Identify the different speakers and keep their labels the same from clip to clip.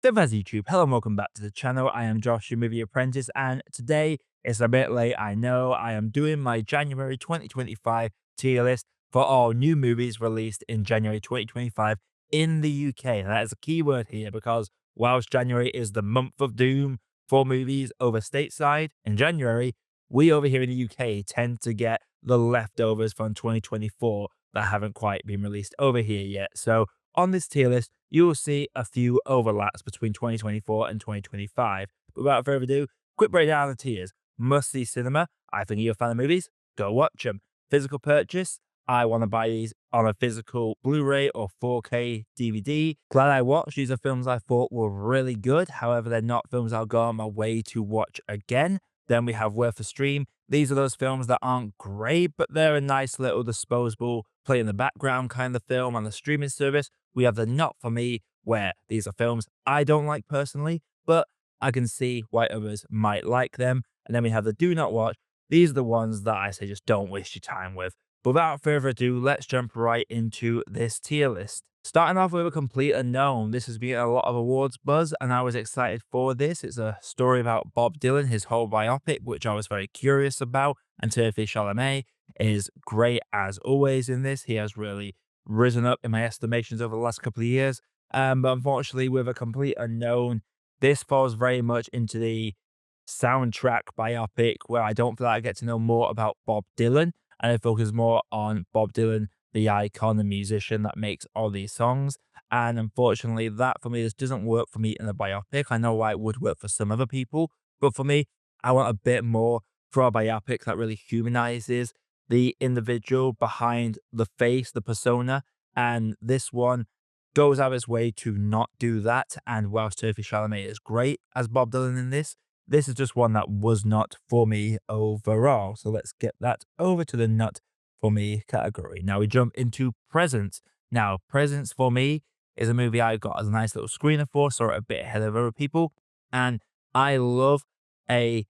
Speaker 1: As YouTube, hello and welcome back to the channel. I am Josh, your Movie Apprentice, and today it's a bit late. I know I am doing my January 2025 tier list for all new movies released in January 2025 in the UK. And that is a key word here because whilst January is the month of doom for movies over stateside, in January, we over here in the UK tend to get the leftovers from 2024 that haven't quite been released over here yet. So on this tier list, you will see a few overlaps between 2024 and 2025. But without further ado, quick breakdown of the tiers. Must see cinema. I think you're a fan of movies. Go watch them. Physical purchase. I want to buy these on a physical Blu-ray or 4K DVD. Glad I watched. These are films I thought were really good. However, they're not films I'll go on my way to watch again. Then we have Worth a Stream. These are those films that aren't great, but they're a nice little disposable, play in the background kind of film on the streaming service. We have the Not For Me, where these are films I don't like personally, but I can see why others might like them. And then we have the Do Not Watch. These are the ones that I say just don't waste your time with. But without further ado, let's jump right into this tier list. Starting off with A Complete Unknown. This has been a lot of awards buzz, and I was excited for this. It's a story about Bob Dylan, his whole biopic, which I was very curious about. And Timothée Chalamet is great as always in this. He has really risen up in my estimations over the last couple of years. But unfortunately, with A Complete Unknown, this falls very much into the soundtrack biopic where I don't feel like I get to know more about Bob Dylan, and it focuses more on Bob Dylan, the icon and musician that makes all these songs. And unfortunately, that for me just doesn't work for me in a biopic. I know why it would work for some other people, but for me, I want a bit more for a biopic that really humanizes the individual behind the face, the persona. And this one goes out of its way to not do that. And whilst Timothée Chalamet is great as Bob Dylan in this, this is just one that was not for me overall. So let's get that over to the not for me category. Now we jump into Presents. Now, Presents for me is a movie I got as a nice little screener for, saw it a bit ahead of other people. And I love a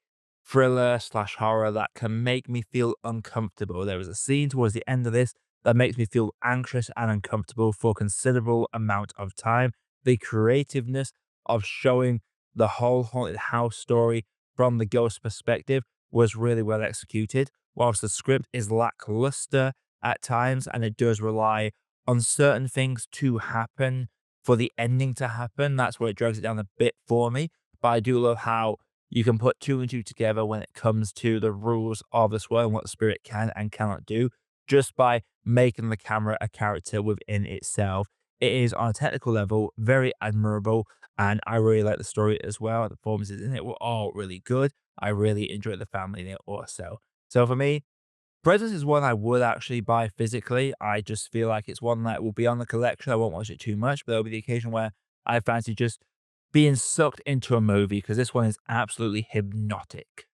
Speaker 1: thriller slash horror that can make me feel uncomfortable. There is a scene towards the end of this that makes me feel anxious and uncomfortable for a considerable amount of time. The creativeness of showing the whole haunted house story from the ghost perspective was really well executed, whilst the script is lackluster at times and it does rely on certain things to happen for the ending to happen. That's where it drags it down a bit for me. But I do love how you can put two and two together when it comes to the rules of this world and what the spirit can and cannot do just by making the camera a character within itself. It is on a technical level very admirable, and I really like the story as well. The performances in it were all really good. I really enjoyed the family in it also. So for me, Presence is one I would actually buy physically. I just feel like it's one that will be on the collection. I won't watch it too much, but there'll be the occasion where I fancy just being sucked into a movie because this one is absolutely hypnotic.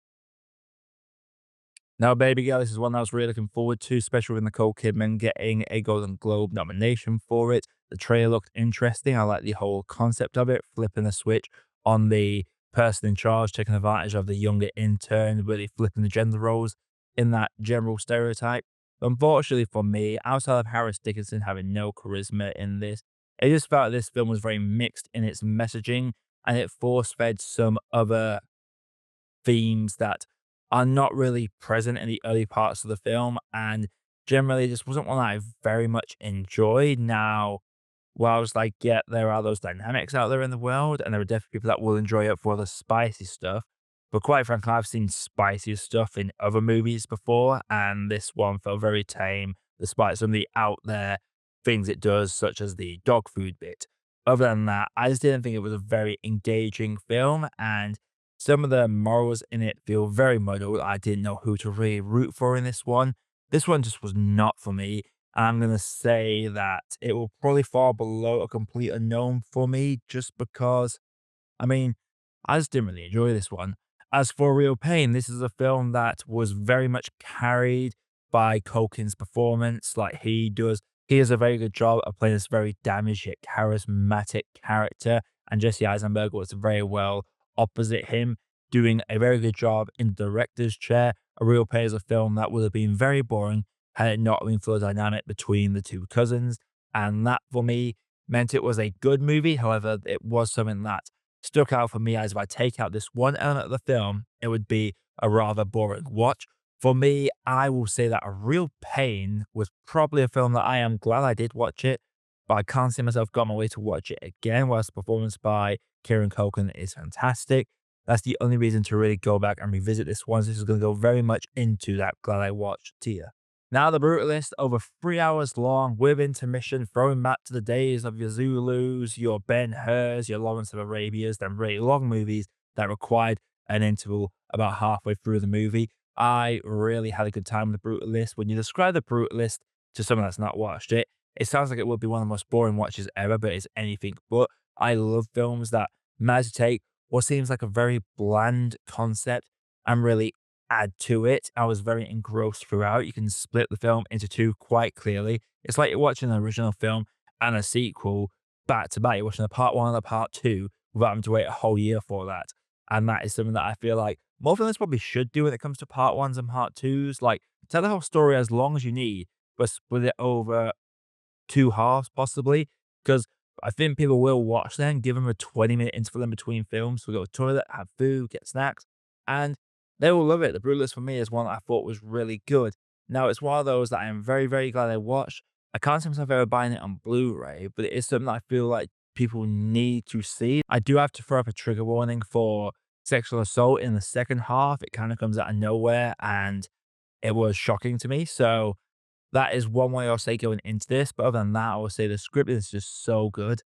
Speaker 1: Now, Baby Girl, this is one I was really looking forward to, especially with Nicole Kidman getting a Golden Globe nomination for it. The trailer looked interesting. I like the whole concept of it, flipping the switch on the person in charge, taking advantage of the younger intern, really flipping the gender roles in that general stereotype. Unfortunately for me, outside of Harris Dickinson having no charisma in this, it just felt like this film was very mixed in its messaging and it force-fed some other themes that are not really present in the early parts of the film, and generally just wasn't one that I very much enjoyed. Now, whilst I get there are those dynamics out there in the world, and there are definitely people that will enjoy it for the spicy stuff, but quite frankly, I've seen spicier stuff in other movies before, and this one felt very tame, despite some of the out there things it does, such as the dog food bit. Other than that, I just didn't think it was a very engaging film, and some of the morals in it feel very muddled. I didn't know who to really root for in this one. This one just was not for me. I'm going to say that it will probably fall below A Complete Unknown for me just because, I mean, I just didn't really enjoy this one. As for Real Pain, this is a film that was very much carried by Culkin's performance. Like he does a very good job of playing this very damaged yet charismatic character. And Jesse Eisenberg was very well opposite him, doing a very good job in the director's chair. A Real Pain is a film that would have been very boring had it not been for the dynamic between the two cousins. And that, for me, meant it was a good movie. However, it was something that stuck out for me as if I take out this one element of the film, it would be a rather boring watch. For me, I will say that A Real Pain was probably a film that I am glad I did watch it, but I can't see myself going my way to watch it again, whilst the performance by Kieran Culkin is fantastic. That's the only reason to really go back and revisit this one. So this is going to go very much into that glad I watched tier. Now, The Brutalist, over 3 hours long, with intermission, throwing back to the days of your Zulus, your Ben Hurs, your Lawrence of Arabias, them really long movies that required an interval about halfway through the movie. I really had a good time with The Brutalist. When you describe The Brutalist to someone that's not watched it, it sounds like it would be one of the most boring watches ever, but it's anything but. I love films that manage to take what seems like a very bland concept and really add to it. I was very engrossed throughout. You can split the film into two quite clearly. It's like you're watching an original film and a sequel back to back. You're watching a part one and a part two without having to wait a whole year for that. And that is something that I feel like more films probably should do when it comes to part ones and part twos. Like, tell the whole story as long as you need, but split it over two halves possibly, because I think people will watch them, give them a 20-minute interval in between films to go to the toilet, have food, get snacks, and they will love it. The Brutalist for me is one that I thought was really good. Now, it's one of those that I am very, very glad I watched. I can't see myself ever buying it on Blu-ray, but it is something that I feel like people need to see. I do have to throw up a trigger warning for sexual assault in the second half. It kind of comes out of nowhere, and it was shocking to me. So that is one way I'll say going into this, but other than that, I will say the script is just so good.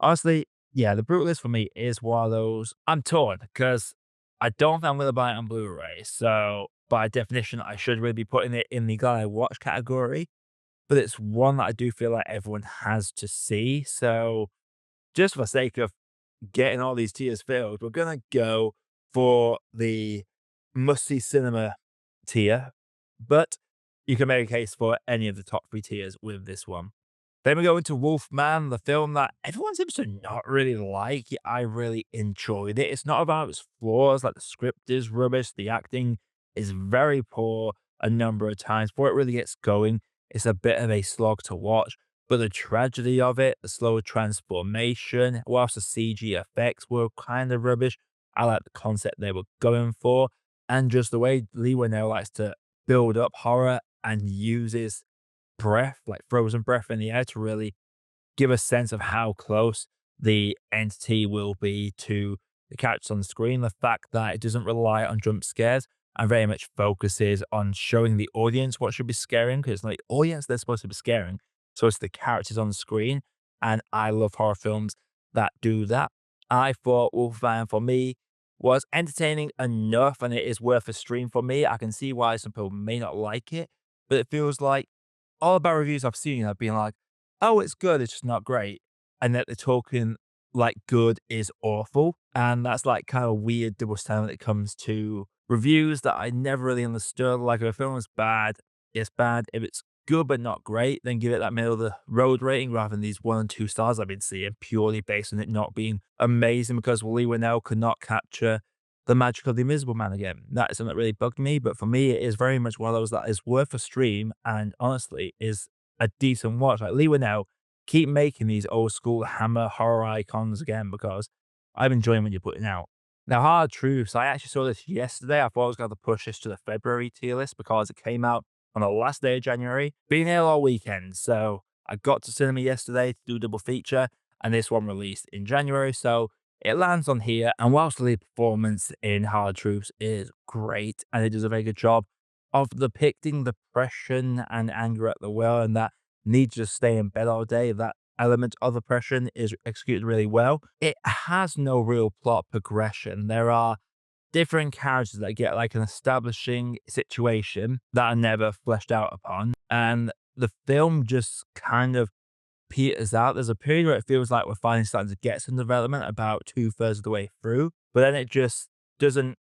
Speaker 1: Honestly, yeah, The Brutalist for me is one of those. I'm torn because I don't think I'm going to buy it on Blu-ray. So, by definition, I should really be putting it in the guy I watch category. But it's one that I do feel like everyone has to see. So, just for the sake of getting all these tiers filled, we're going to go for the must see cinema tier, but you can make a case for any of the top three tiers with this one. Then we go into Wolfman, the film that everyone seems to not really like. Yet I really enjoyed it. It's not about its flaws, like the script is rubbish, the acting is very poor a number of times. Before it really gets going, it's a bit of a slog to watch. But the tragedy of it, the slow transformation, whilst the CG effects were kind of rubbish, I like the concept they were going for. And just the way Lee Winnell likes to build up horror and uses breath, like frozen breath in the air to really give a sense of how close the entity will be to the characters on the screen. The fact that it doesn't rely on jump scares and very much focuses on showing the audience what should be scaring, because it's not the audience they're supposed to be scaring. So it's the characters on the screen. And I love horror films that do that. I thought Wolfman for me was entertaining enough and it is worth a stream for me. I can see why some people may not like it, but it feels like all the bad reviews I've seen have been like, "Oh, it's good, it's just not great," and that they're talking like good is awful, and that's like kind of weird double standard when it comes to reviews that I never really understood. Like if a film is bad, it's bad. If it's good but not great, then give it that middle of the road rating rather than these 1 and 2 stars I've been seeing purely based on it not being amazing because Lee Winnell could not capture the magic of the Invisible Man again. That is something that really bugged me, but for me, it is very much one of those that is worth a stream and honestly is a decent watch. Like Lee Winnell, keep making these old school Hammer horror icons again because I'm enjoying what you're putting out. Now, Hard Truths, I actually saw this yesterday. I thought I was going to push this to the February tier list because it came out on the last day of January. Been here all weekend, so I got to cinema yesterday to do a double feature, and this one released in January. So it lands on here, and whilst the lead performance in Hard Truths is great, and it does a very good job of depicting depression and anger at the well, and that need to just stay in bed all day, that element of depression is executed really well. It has no real plot progression. There are different characters that get like an establishing situation that are never fleshed out upon, and the film just kind of peters out. There's a period where it feels like we're finally starting to get some development about two-thirds of the way through, but then it just doesn't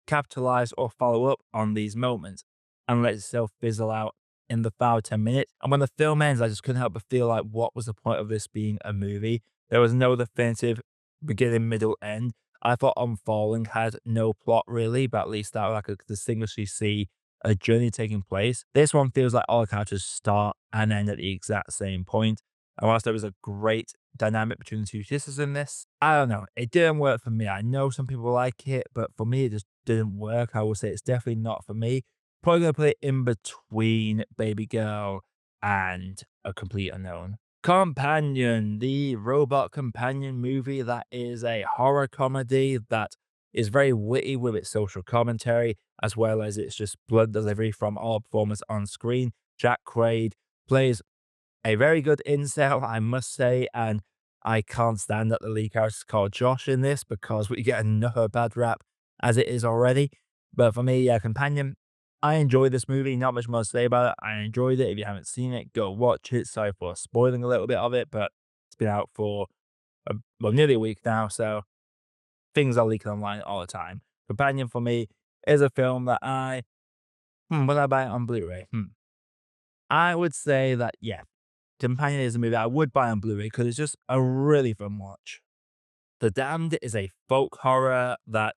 Speaker 1: capitalize or follow up on these moments and lets itself fizzle out in the 5 or 10 minutes. And when the film ends, I just couldn't help but feel like, what was the point of this being a movie? There was no definitive beginning, middle, end. I thought Unfalling had no plot really, but at least that I could distinguishly see a journey taking place. This one feels like all the characters start and end at the exact same point. And whilst there was a great dynamic between the two sisters in this. I don't know. It didn't work for me. I know some people like it, but for me, it just didn't work. I would say it's definitely not for me. Probably gonna put it in between Baby Girl and A Complete Unknown. Companion, the robot companion movie that is a horror comedy that is very witty with its social commentary, as well as its just blood delivery from all performers on screen. Jack Quaid plays a very good incel, I must say, and I can't stand that the lead character is called Josh in this because we get another bad rap as it is already. But for me, yeah, Companion, I enjoy this movie. Not much more to say about it. I enjoyed it. If you haven't seen it, go watch it. Sorry for spoiling a little bit of it, but it's been out for well, nearly a week now, so things are leaking online all the time. Companion for me is a film that would I buy it on Blu-ray? I would say that, yeah, Companion is a movie I would buy on Blu-ray because it's just a really fun watch. The Damned is a folk horror that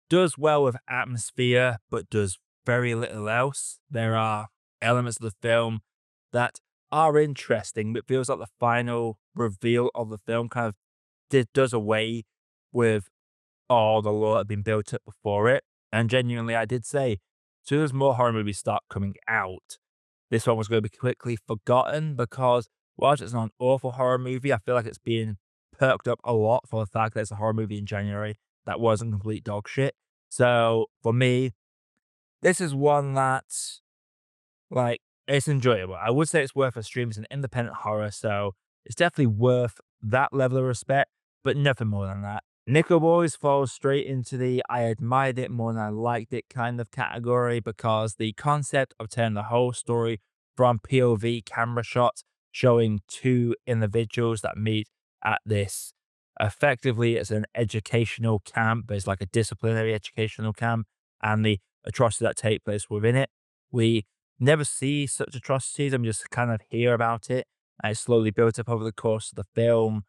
Speaker 1: does well with atmosphere, but does very little else. There are elements of the film that are interesting, but feels like the final reveal of the film kind of does away with all the lore that had been built up before it. And genuinely, I did say, as soon as more horror movies start coming out, this one was going to be quickly forgotten because whilst it's not an awful horror movie, I feel like it's being perked up a lot for the fact that it's a horror movie in January that wasn't complete dog shit. So for me, this is one that, like, it's enjoyable. I would say it's worth a stream. It's an independent horror, so it's definitely worth that level of respect, but nothing more than that. Nickel Boys falls straight into the I admired it more than I liked it kind of category because the concept of telling the whole story from POV camera shots showing two individuals that meet at this effectively it's an educational camp, but it's like a disciplinary educational camp, and the atrocities that take place within it. We never see such atrocities, and we just kind of hear about it, and it's slowly built up over the course of the film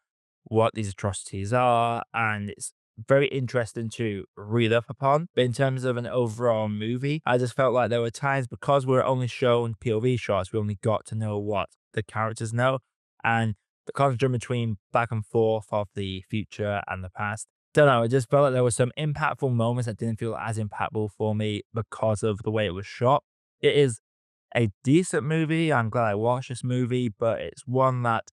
Speaker 1: what these atrocities are, and it's very interesting to read up upon. But in terms of an overall movie, I just felt like there were times because we are only shown POV shots, we only got to know what the characters know, and the conundrum between back and forth of the future and the past. Don't know, it just felt like there were some impactful moments that didn't feel as impactful for me because of the way it was shot. It is a decent movie. I'm glad I watched this movie, but it's one that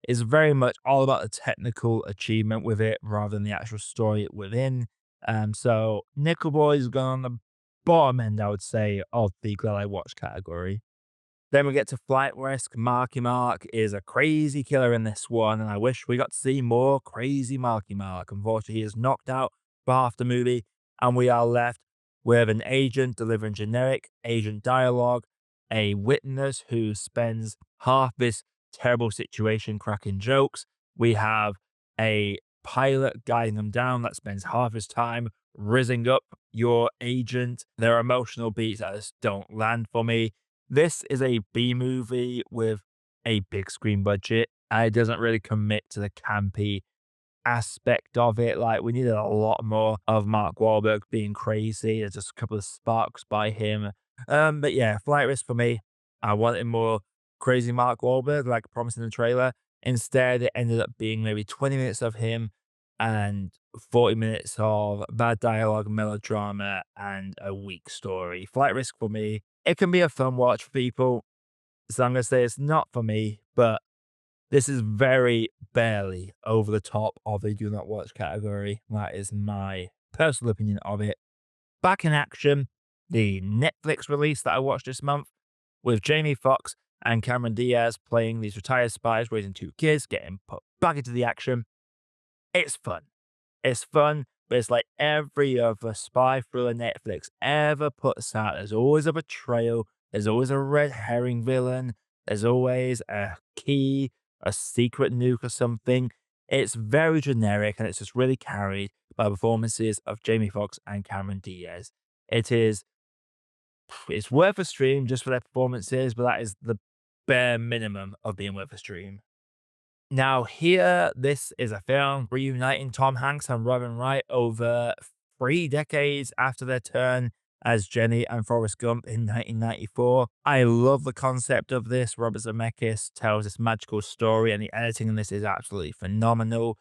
Speaker 1: is very much all about the technical achievement with it rather than the actual story within. So Nickel Boy is going on the bottom end, I would say, of the glad I watched category. Then we get to Flight Risk. Marky Mark is a crazy killer in this one, and I wish we got to see more crazy Marky Mark. Unfortunately, he is knocked out for half the movie, and we are left with an agent delivering generic agent dialogue, a witness who spends half this terrible situation cracking jokes. We have a pilot guiding them down that spends half his time rizzing up your agent. There are emotional beats that just don't land for me. This is a B movie with a big screen budget, and it doesn't really commit to the campy aspect of it. Like, we needed a lot more of Mark Wahlberg being crazy. There's just a couple of sparks by him. But yeah, Flight Risk for me, I wanted more crazy Mark Wahlberg, like promised in the trailer. Instead, it ended up being maybe 20 minutes of him and 40 minutes of bad dialogue, melodrama, and a weak story. Flight Risk for me, it can be a fun watch for people. So I'm going to say it's not for me, but this is very barely over the top of the do not watch category. That is my personal opinion of it. Back in Action, the Netflix release that I watched this month with Jamie Foxx and Cameron Diaz playing these retired spies raising two kids, getting put back into the action. It's fun. It's fun, but it's like every other spy thriller Netflix ever puts out. There's always a betrayal. There's always a red herring villain. There's always a key, a secret nuke or something. It's very generic and it's just really carried by performances of Jamie Foxx and Cameron Diaz. It's worth a stream just for their performances, but that is the bare minimum of being worth a stream. Now, here, this is a film reuniting Tom Hanks and Robin Wright over 3 decades after their turn as Jenny and Forrest Gump in 1994. I love the concept of this. Robert Zemeckis tells this magical story, and the editing in this is absolutely phenomenal.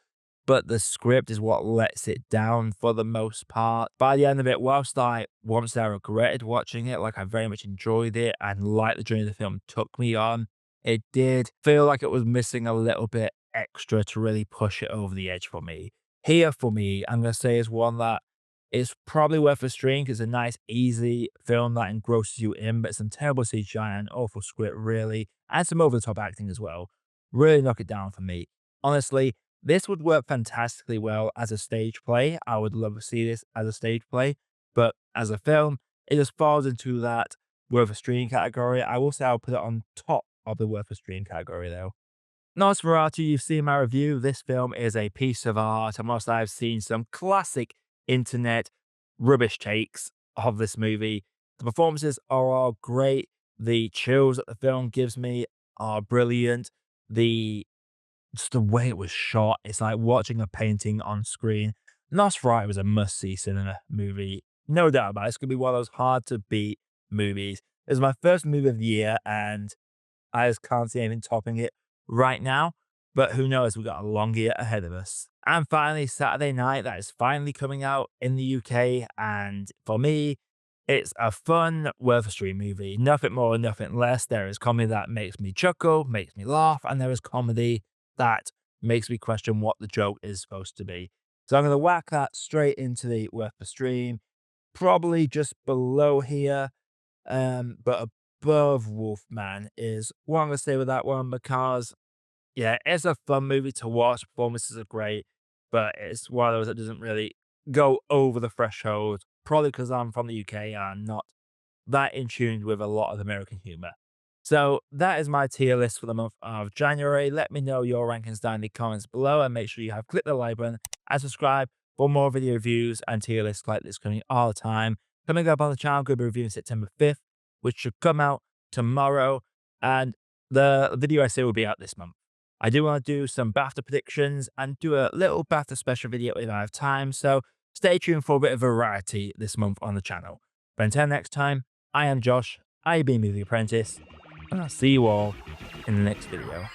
Speaker 1: But the script is what lets it down for the most part. By the end of it, whilst I once I regretted watching it, like I very much enjoyed it and liked the journey the film took me on, it did feel like it was missing a little bit extra to really push it over the edge for me. Here for me, I'm gonna say is one that is probably worth a stream because it's a nice, easy film that engrosses you in, but some terrible CGI and awful script, really, and some over the top acting as well. Really knock it down for me. Honestly, this would work fantastically well as a stage play. I would love to see this as a stage play, but as a film, it just falls into that worth a stream category. I will say I'll put it on top of the worth a stream category though. Nosferatu, you've seen my review. This film is a piece of art, and whilst I've seen some classic internet rubbish takes of this movie, the performances are all great. The chills that the film gives me are brilliant. The just the way it was shot, it's like watching a painting on screen. Nosferatu was a must-see cinema movie, no doubt about it. It's gonna be one of those hard to beat movies. It was my first movie of the year, and I just can't see anything topping it right now. But who knows? We've got a long year ahead of us. And finally, Saturday Night, that is finally coming out in the UK. And for me, it's a fun, worth a stream movie. Nothing more, nothing less. There is comedy that makes me chuckle, makes me laugh, and there is comedy that makes me question what the joke is supposed to be. So I'm going to whack that straight into the worth a stream, probably just below here. But above Wolfman is what I'm gonna say with that one because yeah, it's a fun movie to watch. Performances are great, but it's one of those that doesn't really go over the threshold. Probably because I'm from the UK and I'm not that in tune with a lot of American humor. So that is my tier list for the month of January. Let me know your rankings down in the comments below and make sure you have clicked the like button and subscribe for more video reviews and tier lists like this coming all the time. Coming up on the channel, going to be reviewing September 5th, which should come out tomorrow. And the video I say will be out this month. I do want to do some BAFTA predictions and do a little BAFTA special video if I have time. So stay tuned for a bit of variety this month on the channel. But until next time, I am Josh, I've been Movie Apprentice, and I'll see you all in the next video.